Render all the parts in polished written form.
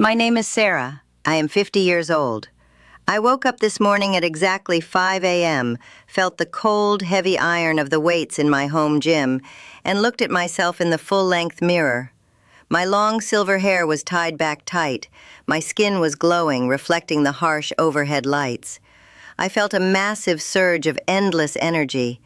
My name is Sarah. I am 50 years old. I woke up this morning at exactly 5 a.m., felt the cold, heavy iron of the weights in my home gym, and looked at myself in the full-length mirror. My long silver hair was tied back tight. My skin was glowing, reflecting the harsh overhead lights. I felt a massive surge of endless energy.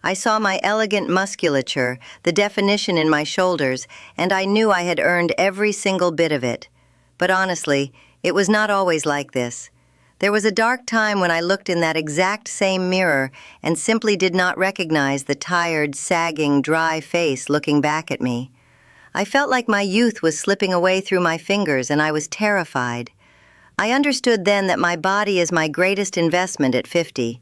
I saw my elegant musculature, the definition in my shoulders, and I knew I had earned every single bit of it. But honestly, it was not always like this. There was a dark time when I looked in that exact same mirror and simply did not recognize the tired, sagging, dry face looking back at me. I felt like my youth was slipping away through my fingers and I was terrified. I understood then that my body is my greatest investment at 50.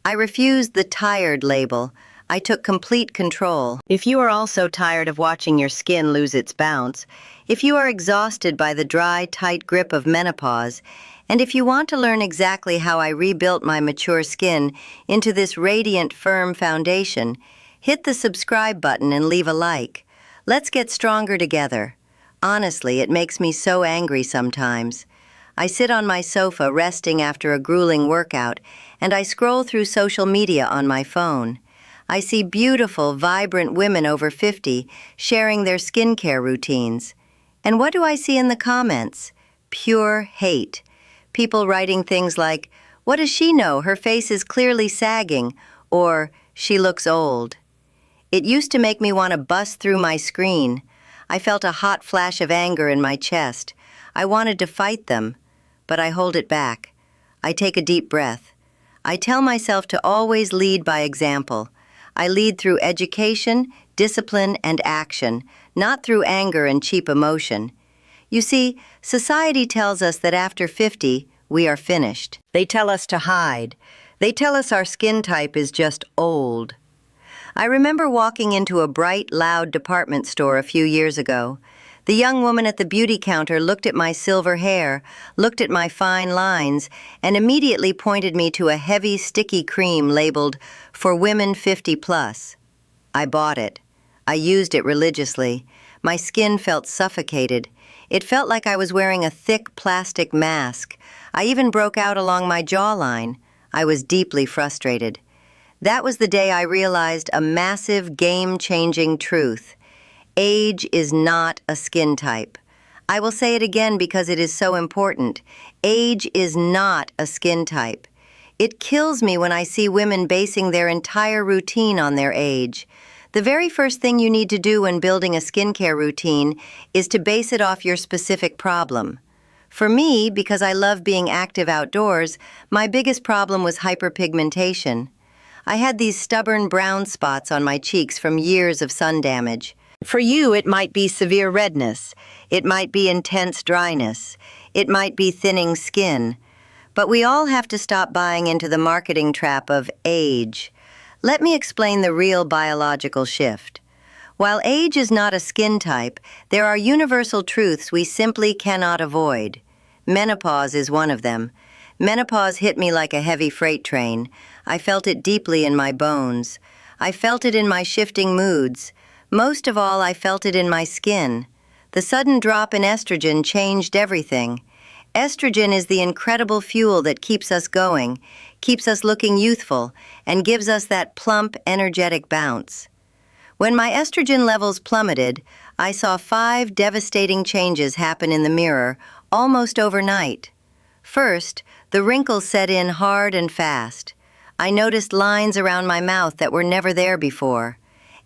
I refused the tired label. I took complete control. If you are also tired of watching your skin lose its bounce, if you are exhausted by the dry, tight grip of menopause, and if you want to learn exactly how I rebuilt my mature skin into this radiant, firm foundation, hit the subscribe button and leave a like. Let's get stronger together. Honestly, it makes me so angry sometimes. I sit on my sofa resting after a grueling workout, and I scroll through social media on my phone. I see beautiful, vibrant women over 50 sharing their skincare routines. And what do I see in the comments? Pure hate. People writing things like, "What does she know? Her face is clearly sagging," or "She looks old." It used to make me want to bust through my screen. I felt a hot flash of anger in my chest. I wanted to fight them, but I hold it back. I take a deep breath. I tell myself to always lead by example. I lead through education, discipline, and action, not through anger and cheap emotion. You see, society tells us that after 50, we are finished. They tell us to hide. They tell us our skin type is just old. I remember walking into a bright, loud department store a few years ago. The young woman at the beauty counter looked at my silver hair, looked at my fine lines, and immediately pointed me to a heavy, sticky cream labeled, "For Women 50 Plus." I bought it. I used it religiously. My skin felt suffocated. It felt like I was wearing a thick plastic mask. I even broke out along my jawline. I was deeply frustrated. That was the day I realized a massive, game-changing truth. Age is not a skin type. I will say it again because it is so important. Age is not a skin type. It kills me when I see women basing their entire routine on their age. The very first thing you need to do when building a skincare routine is to base it off your specific problem. For me, because I love being active outdoors, my biggest problem was hyperpigmentation. I had these stubborn brown spots on my cheeks from years of sun damage. For you, it might be severe redness. It might be intense dryness. It might be thinning skin. But we all have to stop buying into the marketing trap of age. Let me explain the real biological shift. While age is not a skin type, there are universal truths we simply cannot avoid. Menopause is one of them. Menopause hit me like a heavy freight train. I felt it deeply in my bones. I felt it in my shifting moods. Most of all, I felt it in my skin. The sudden drop in estrogen changed everything. Estrogen is the incredible fuel that keeps us going, keeps us looking youthful, and gives us that plump, energetic bounce. When my estrogen levels plummeted, I saw 5 devastating changes happen in the mirror, almost overnight. First, the wrinkles set in hard and fast. I noticed lines around my mouth that were never there before.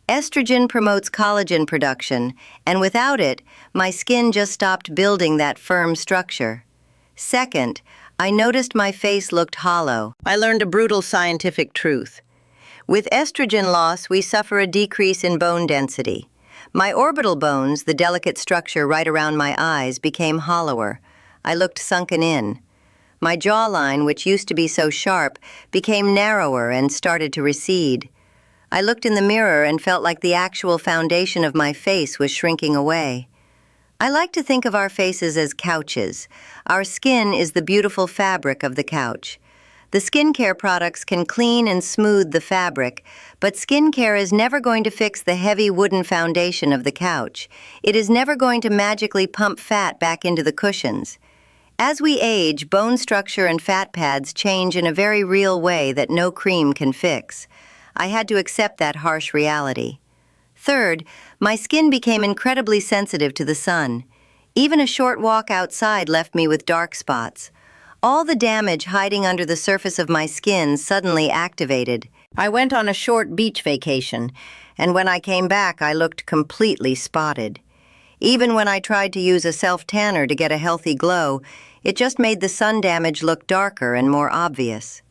Estrogen promotes collagen production, and without it, my skin just stopped building that firm structure. Second, I noticed my face looked hollow. I learned a brutal scientific truth. With estrogen loss, we suffer a decrease in bone density. My orbital bones, the delicate structure right around my eyes, became hollower. I looked sunken in. My jawline, which used to be so sharp, became narrower and started to recede. I looked in the mirror and felt like the actual foundation of my face was shrinking away. I like to think of our faces as couches. Our skin is the beautiful fabric of the couch. The skincare products can clean and smooth the fabric, but skincare is never going to fix the heavy wooden foundation of the couch. It is never going to magically pump fat back into the cushions. As we age, bone structure and fat pads change in a very real way that no cream can fix. I had to accept that harsh reality. Third, my skin became incredibly sensitive to the sun. Even a short walk outside left me with dark spots. All the damage hiding under the surface of my skin suddenly activated. I went on a short beach vacation, and when I came back, I looked completely spotted. Even when I tried to use a self-tanner to get a healthy glow, it just made the sun damage look darker and more obvious.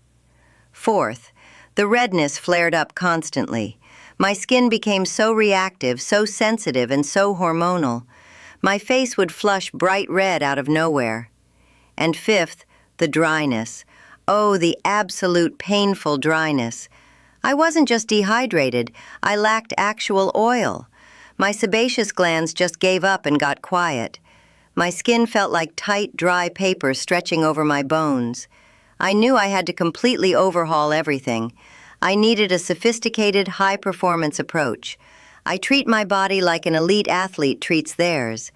Fourth, the redness flared up constantly. My skin became so reactive, so sensitive, and so hormonal. My face would flush bright red out of nowhere. And fifth, the dryness. Oh, the absolute painful dryness. I wasn't just dehydrated, I lacked actual oil. My sebaceous glands just gave up and got quiet. My skin felt like tight, dry paper stretching over my bones. I knew I had to completely overhaul everything. I needed a sophisticated, high-performance approach. I treat my body like an elite athlete treats theirs.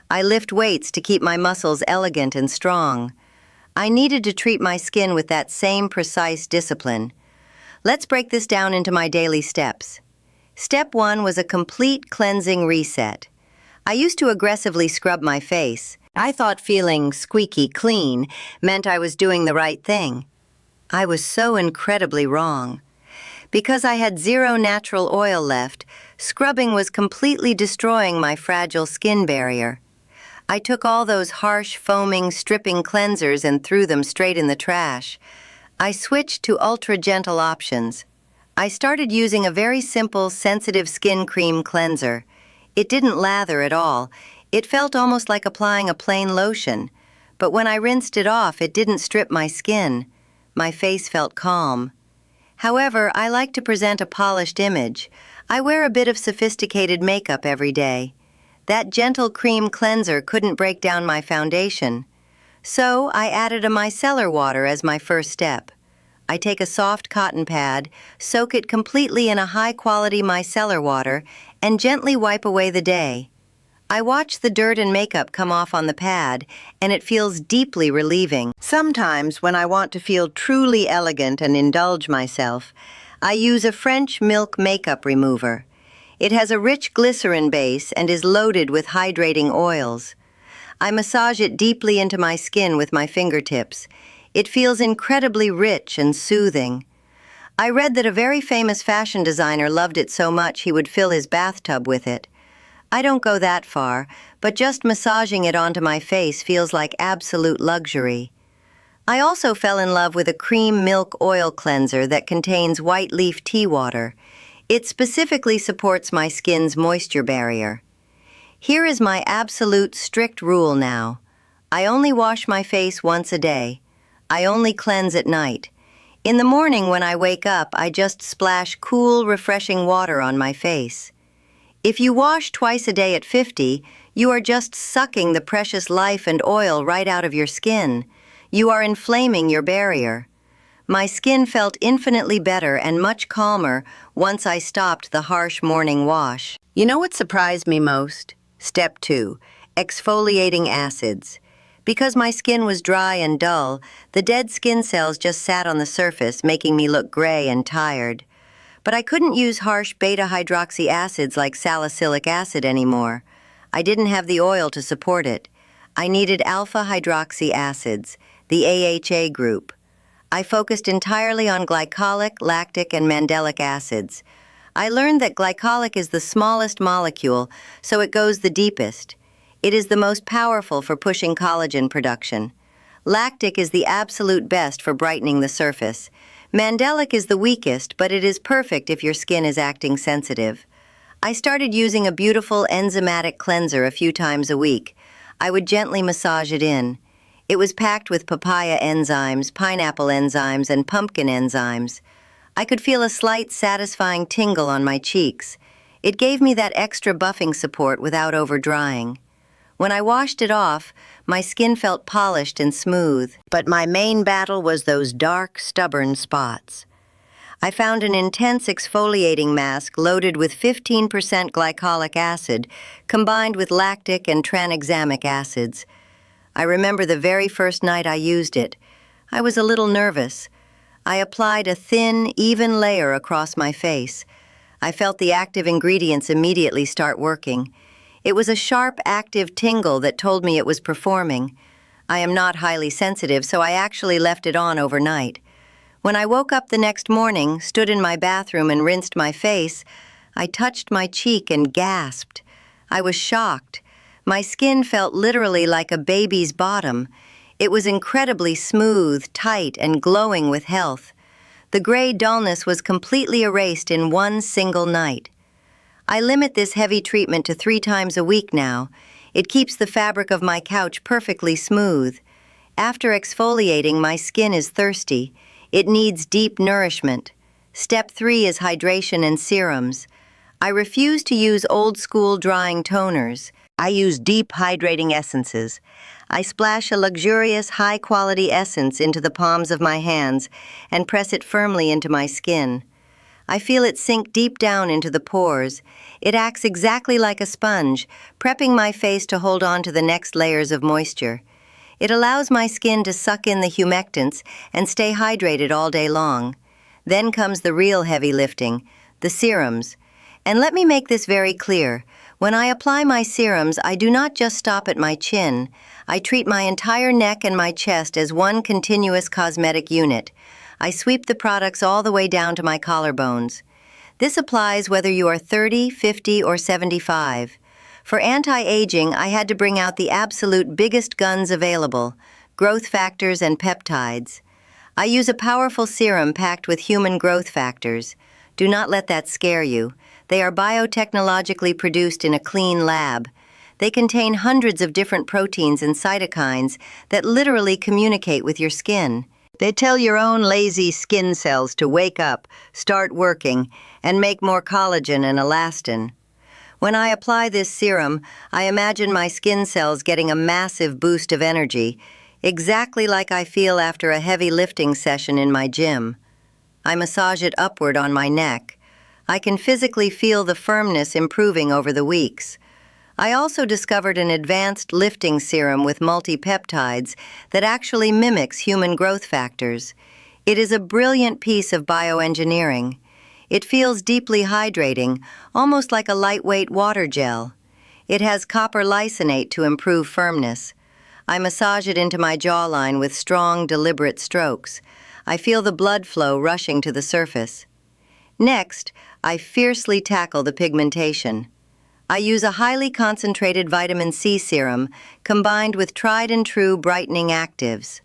I lift weights to keep my muscles elegant and strong. I needed to treat my skin with that same precise discipline. Let's break this down into my daily steps. Step 1 was a complete cleansing reset. I used to aggressively scrub my face. I thought feeling squeaky clean meant I was doing the right thing. I was so incredibly wrong. Because I had zero natural oil left, scrubbing was completely destroying my fragile skin barrier. I took all those harsh, foaming, stripping cleansers and threw them straight in the trash. I switched to ultra-gentle options. I started using a very simple, sensitive skin cream cleanser. It didn't lather at all. It felt almost like applying a plain lotion. But when I rinsed it off, it didn't strip my skin. My face felt calm. However, I like to present a polished image. I wear a bit of sophisticated makeup every day. That gentle cream cleanser couldn't break down my foundation. So I added a micellar water as my first step. I take a soft cotton pad, soak it completely in a high-quality micellar water, and gently wipe away the day. I watch the dirt and makeup come off on the pad, and it feels deeply relieving. Sometimes, when I want to feel truly elegant and indulge myself, I use a French milk makeup remover. It has a rich glycerin base and is loaded with hydrating oils. I massage it deeply into my skin with my fingertips. It feels incredibly rich and soothing. I read that a very famous fashion designer loved it so much he would fill his bathtub with it. I don't go that far, but just massaging it onto my face feels like absolute luxury. I also fell in love with a cream milk oil cleanser that contains white leaf tea water. It specifically supports my skin's moisture barrier. Here is my absolute strict rule now. I only wash my face once a day. I only cleanse at night. In the morning when I wake up, I just splash cool, refreshing water on my face. If you wash twice a day at 50, you are just sucking the precious life and oil right out of your skin. You are inflaming your barrier. My skin felt infinitely better and much calmer once I stopped the harsh morning wash. You know what surprised me most? Step 2, exfoliating acids. Because my skin was dry and dull, the dead skin cells just sat on the surface, making me look gray and tired. But I couldn't use harsh beta-hydroxy acids like salicylic acid anymore. I didn't have the oil to support it. I needed alpha-hydroxy acids, the AHA group. I focused entirely on glycolic, lactic, and mandelic acids. I learned that glycolic is the smallest molecule, so it goes the deepest. It is the most powerful for pushing collagen production. Lactic is the absolute best for brightening the surface. Mandelic is the weakest, but it is perfect if your skin is acting sensitive. I started using a beautiful enzymatic cleanser a few times a week. I would gently massage it in. It was packed with papaya enzymes, pineapple enzymes, and pumpkin enzymes. I could feel a slight, satisfying tingle on my cheeks. It gave me that extra buffing support without over-drying. When I washed it off, My skin felt polished and smooth, but my main battle was those dark, stubborn spots. I found an intense exfoliating mask loaded with 15% glycolic acid combined with lactic and tranexamic acids. I remember the very first night I used it. I was a little nervous. I applied a thin, even layer across my face. I felt the active ingredients immediately start working. It was a sharp, active tingle that told me it was performing. I am not highly sensitive, so I actually left it on overnight. When I woke up the next morning, stood in my bathroom and rinsed my face, I touched my cheek and gasped. I was shocked. My skin felt literally like a baby's bottom. It was incredibly smooth, tight, and glowing with health. The gray dullness was completely erased in one single night. I limit this heavy treatment to 3 times a week now. It keeps the fabric of my couch perfectly smooth. After exfoliating, my skin is thirsty. It needs deep nourishment. Step 3 is hydration and serums. I refuse to use old-school drying toners. I use deep hydrating essences. I splash a luxurious, high-quality essence into the palms of my hands and press it firmly into my skin. I feel it sink deep down into the pores. It acts exactly like a sponge, prepping my face to hold on to the next layers of moisture. It allows my skin to suck in the humectants and stay hydrated all day long. Then comes the real heavy lifting, the serums. And let me make this very clear. When I apply my serums, I do not just stop at my chin. I treat my entire neck and my chest as one continuous cosmetic unit. I sweep the products all the way down to my collarbones. This applies whether you are 30, 50, or 75. For anti-aging, I had to bring out the absolute biggest guns available, growth factors and peptides. I use a powerful serum packed with human growth factors. Do not let that scare you. They are biotechnologically produced in a clean lab. They contain hundreds of different proteins and cytokines that literally communicate with your skin. They tell your own lazy skin cells to wake up, start working, and make more collagen and elastin. When I apply this serum, I imagine my skin cells getting a massive boost of energy, exactly like I feel after a heavy lifting session in my gym. I massage it upward on my neck. I can physically feel the firmness improving over the weeks. I also discovered an advanced lifting serum with multi-peptides that actually mimics human growth factors. It is a brilliant piece of bioengineering. It feels deeply hydrating, almost like a lightweight water gel. It has copper lysonate to improve firmness. I massage it into my jawline with strong, deliberate strokes. I feel the blood flow rushing to the surface. Next, I fiercely tackle the pigmentation. I use a highly concentrated vitamin C serum combined with tried-and-true brightening actives.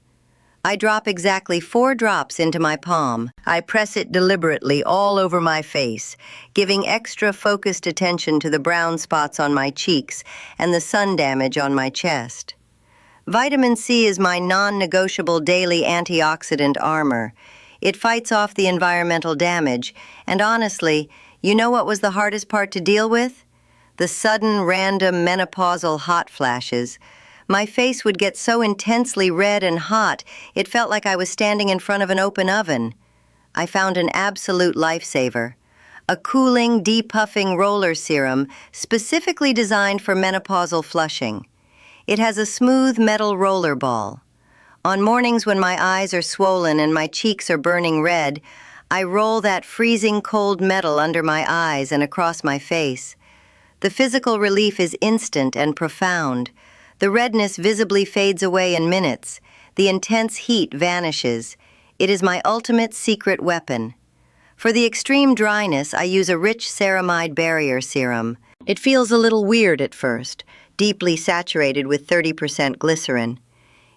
I drop exactly 4 drops into my palm. I press it deliberately all over my face, giving extra focused attention to the brown spots on my cheeks and the sun damage on my chest. Vitamin C is my non-negotiable daily antioxidant armor. It fights off the environmental damage, and honestly, you know what was the hardest part to deal with? The sudden, random menopausal hot flashes. My face would get so intensely red and hot, it felt like I was standing in front of an open oven. I found an absolute lifesaver. A cooling, depuffing roller serum specifically designed for menopausal flushing. It has a smooth metal roller ball. On mornings when my eyes are swollen and my cheeks are burning red, I roll that freezing cold metal under my eyes and across my face. The physical relief is instant and profound. The redness visibly fades away in minutes. The intense heat vanishes. It is my ultimate secret weapon. For the extreme dryness, I use a rich ceramide barrier serum. It feels a little weird at first, deeply saturated with 30% glycerin.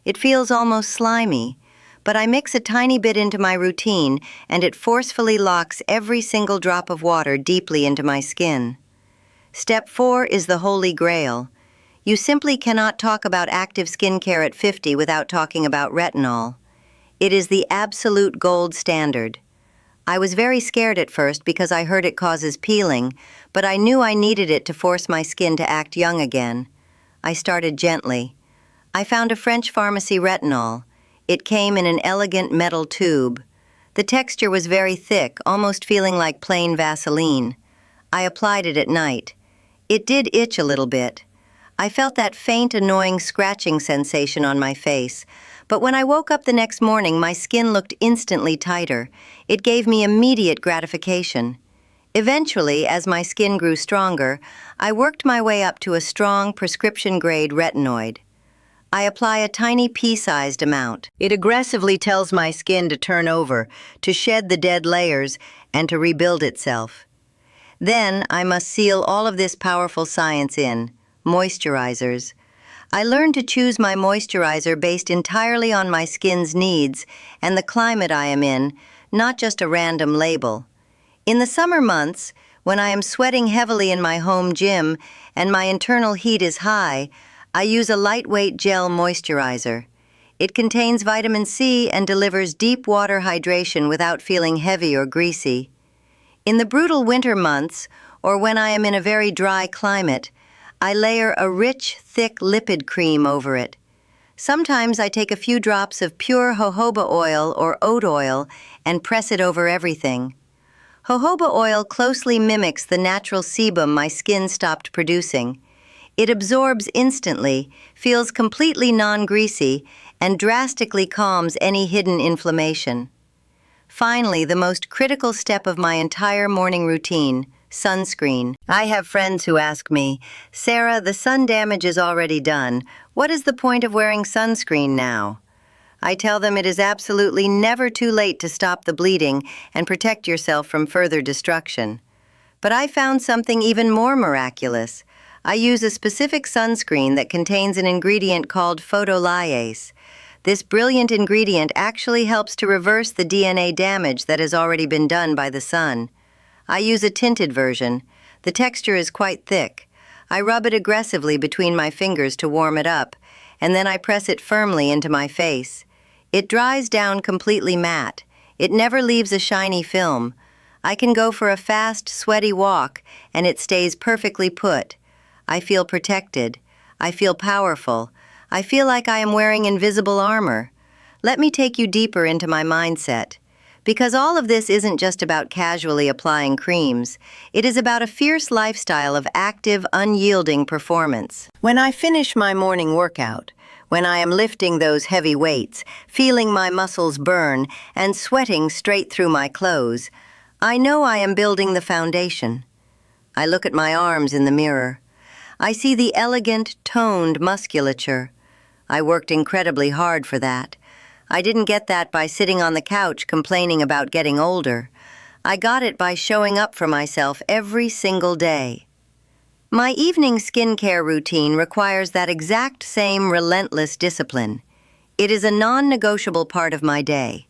It feels almost slimy, but I mix a tiny bit into my routine and it forcefully locks every single drop of water deeply into my skin. Step 4 is the holy grail. You simply cannot talk about active skincare at 50 without talking about retinol. It is the absolute gold standard. I was very scared at first because I heard it causes peeling, but I knew I needed it to force my skin to act young again. I started gently. I found a French pharmacy retinol. It came in an elegant metal tube. The texture was very thick, almost feeling like plain Vaseline. I applied it at night. It did itch a little bit. I felt that faint, annoying scratching sensation on my face, but when I woke up the next morning, my skin looked instantly tighter. It gave me immediate gratification. Eventually, as my skin grew stronger, I worked my way up to a strong, prescription-grade retinoid. I apply a tiny pea-sized amount. It aggressively tells my skin to turn over, to shed the dead layers, and to rebuild itself. Then I must seal all of this powerful science in moisturizers. I learned to choose my moisturizer based entirely on my skin's needs and the climate I am in, not just a random label. In the summer months, when I am sweating heavily in my home gym and my internal heat is high, I use a lightweight gel moisturizer. It contains vitamin C and delivers deep water hydration without feeling heavy or greasy. In the brutal winter months, or when I am in a very dry climate, I layer a rich, thick lipid cream over it. Sometimes I take a few drops of pure jojoba oil or oat oil and press it over everything. Jojoba oil closely mimics the natural sebum my skin stopped producing. It absorbs instantly, feels completely non-greasy, and drastically calms any hidden inflammation. Finally, the most critical step of my entire morning routine, sunscreen. I have friends who ask me, "Sarah, the sun damage is already done. What is the point of wearing sunscreen now?" I tell them it is absolutely never too late to stop the bleeding and protect yourself from further destruction. But I found something even more miraculous. I use a specific sunscreen that contains an ingredient called photolyase. This brilliant ingredient actually helps to reverse the DNA damage that has already been done by the sun. I use a tinted version. The texture is quite thick. I rub it aggressively between my fingers to warm it up, and then I press it firmly into my face. It dries down completely matte. It never leaves a shiny film. I can go for a fast, sweaty walk, and it stays perfectly put. I feel protected. I feel powerful. I feel like I am wearing invisible armor. Let me take you deeper into my mindset. Because all of this isn't just about casually applying creams. It is about a fierce lifestyle of active, unyielding performance. When I finish my morning workout, when I am lifting those heavy weights, feeling my muscles burn, and sweating straight through my clothes, I know I am building the foundation. I look at my arms in the mirror. I see the elegant, toned musculature. I worked incredibly hard for that. I didn't get that by sitting on the couch complaining about getting older. I got it by showing up for myself every single day. My evening skincare routine requires that exact same relentless discipline. It is a non-negotiable part of my day.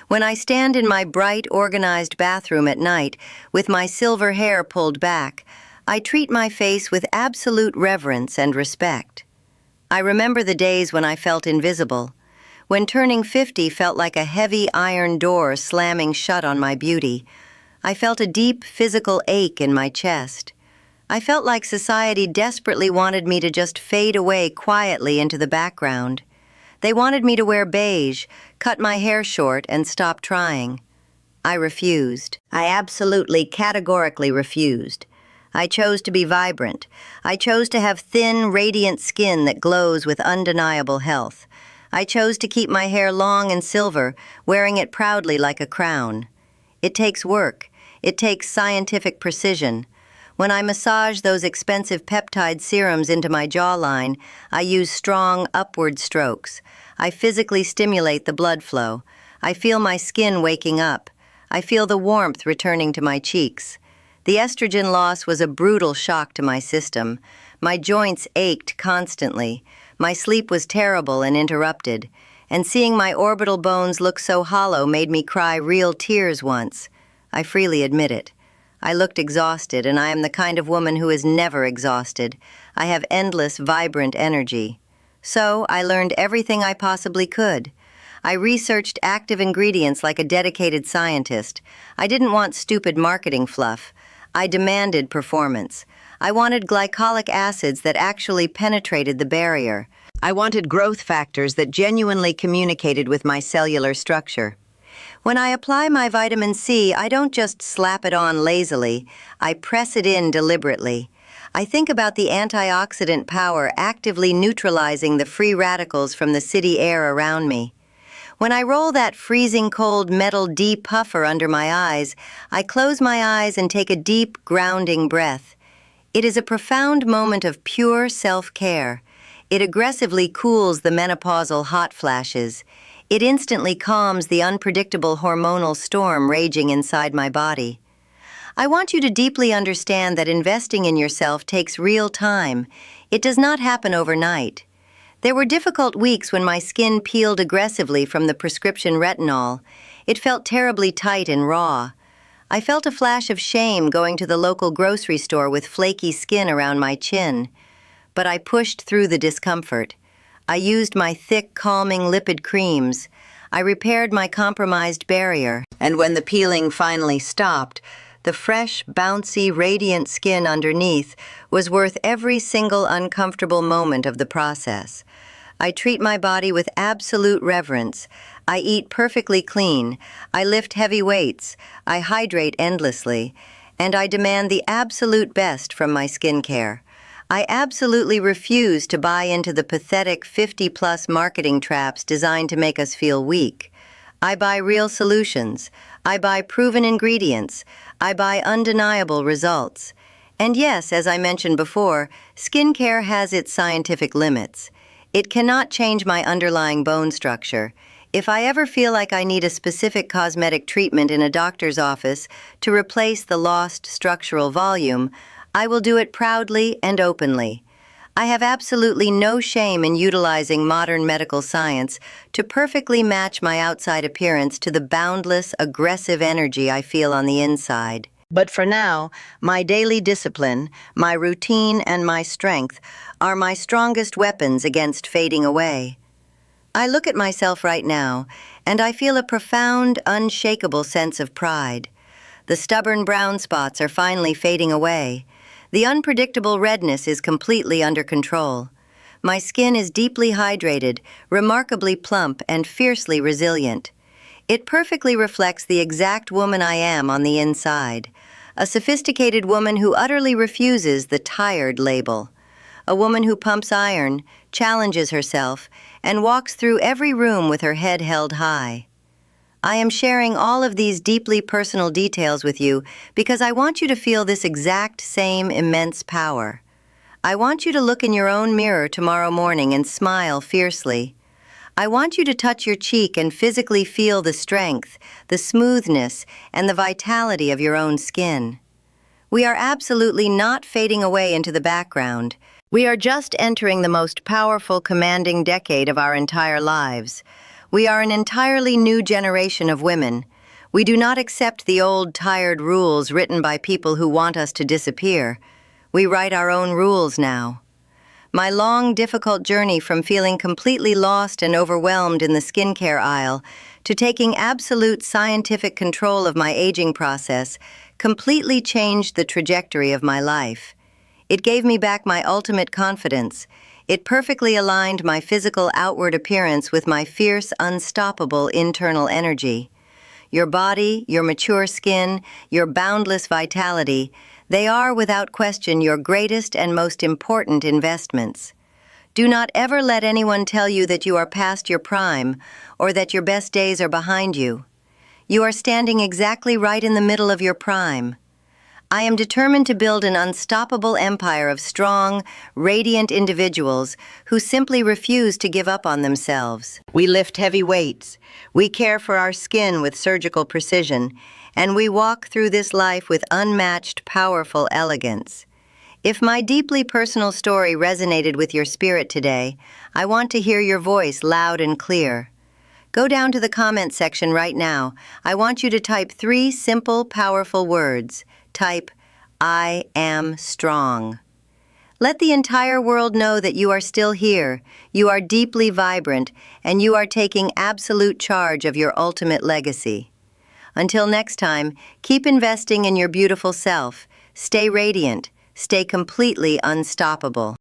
When I stand in my bright, organized bathroom at night with my silver hair pulled back, I treat my face with absolute reverence and respect. I remember the days when I felt invisible, when turning 50 felt like a heavy iron door slamming shut on my beauty. I felt a deep physical ache in my chest. I felt like society desperately wanted me to just fade away quietly into the background. They wanted me to wear beige, cut my hair short, and stop trying. I refused. I absolutely, categorically refused. I chose to be vibrant. I chose to have thin, radiant skin that glows with undeniable health. I chose to keep my hair long and silver, wearing it proudly like a crown. It takes work. It takes scientific precision. When I massage those expensive peptide serums into my jawline, I use strong, upward strokes. I physically stimulate the blood flow. I feel my skin waking up. I feel the warmth returning to my cheeks. The estrogen loss was a brutal shock to my system. My joints ached constantly. My sleep was terrible and interrupted. And seeing my orbital bones look so hollow made me cry real tears once. I freely admit it. I looked exhausted, and I am the kind of woman who is never exhausted. I have endless, vibrant energy. So I learned everything I possibly could. I researched active ingredients like a dedicated scientist. I didn't want stupid marketing fluff. I demanded performance. I wanted glycolic acids that actually penetrated the barrier. I wanted growth factors that genuinely communicated with my cellular structure. When I apply my vitamin C, I don't just slap it on lazily, I press it in deliberately. I think about the antioxidant power actively neutralizing the free radicals from the city air around me. When I roll that freezing cold metal D puffer under my eyes, I close my eyes and take a deep, grounding breath. It is a profound moment of pure self-care. It aggressively cools the menopausal hot flashes. It instantly calms the unpredictable hormonal storm raging inside my body. I want you to deeply understand that investing in yourself takes real time. It does not happen overnight. There were difficult weeks when my skin peeled aggressively from the prescription retinol. It felt terribly tight and raw. I felt a flash of shame going to the local grocery store with flaky skin around my chin. But I pushed through the discomfort. I used my thick, calming lipid creams. I repaired my compromised barrier. And when the peeling finally stopped, the fresh, bouncy, radiant skin underneath was worth every single uncomfortable moment of the process. I treat my body with absolute reverence. I eat perfectly clean. I lift heavy weights. I hydrate endlessly. And I demand the absolute best from my skincare. I absolutely refuse to buy into the pathetic 50-plus marketing traps designed to make us feel weak. I buy real solutions. I buy proven ingredients. I buy undeniable results. And yes, as I mentioned before, skincare has its scientific limits. It cannot change my underlying bone structure. If I ever feel like I need a specific cosmetic treatment in a doctor's office to replace the lost structural volume, I will do it proudly and openly. I have absolutely no shame in utilizing modern medical science to perfectly match my outside appearance to the boundless, aggressive energy I feel on the inside. But for now, my daily discipline, my routine, and my strength are my strongest weapons against fading away. I look at myself right now, and I feel a profound, unshakable sense of pride. The stubborn brown spots are finally fading away. The unpredictable redness is completely under control. My skin is deeply hydrated, remarkably plump, and fiercely resilient. It perfectly reflects the exact woman I am on the inside. A sophisticated woman who utterly refuses the tired label. A woman who pumps iron, challenges herself, and walks through every room with her head held high. I am sharing all of these deeply personal details with you because I want you to feel this exact same immense power. I want you to look in your own mirror tomorrow morning and smile fiercely. I want you to touch your cheek and physically feel the strength, the smoothness, and the vitality of your own skin. We are absolutely not fading away into the background. We are just entering the most powerful, commanding decade of our entire lives. We are an entirely new generation of women. We do not accept the old, tired rules written by people who want us to disappear. We write our own rules now. My long, difficult journey from feeling completely lost and overwhelmed in the skincare aisle to taking absolute scientific control of my aging process completely changed the trajectory of my life. It gave me back my ultimate confidence. It perfectly aligned my physical outward appearance with my fierce, unstoppable internal energy. Your body, your mature skin, your boundless vitality, they are, without question, your greatest and most important investments. Do not ever let anyone tell you that you are past your prime or that your best days are behind you. You are standing exactly right in the middle of your prime. I am determined to build an unstoppable empire of strong, radiant individuals who simply refuse to give up on themselves. We lift heavy weights, we care for our skin with surgical precision, and we walk through this life with unmatched, powerful elegance. If my deeply personal story resonated with your spirit today, I want to hear your voice loud and clear. Go down to the comment section right now. I want you to type 3 simple, powerful words. Type, I am strong. Let the entire world know that you are still here, you are deeply vibrant, and you are taking absolute charge of your ultimate legacy. Until next time, keep investing in your beautiful self. Stay radiant. Stay completely unstoppable.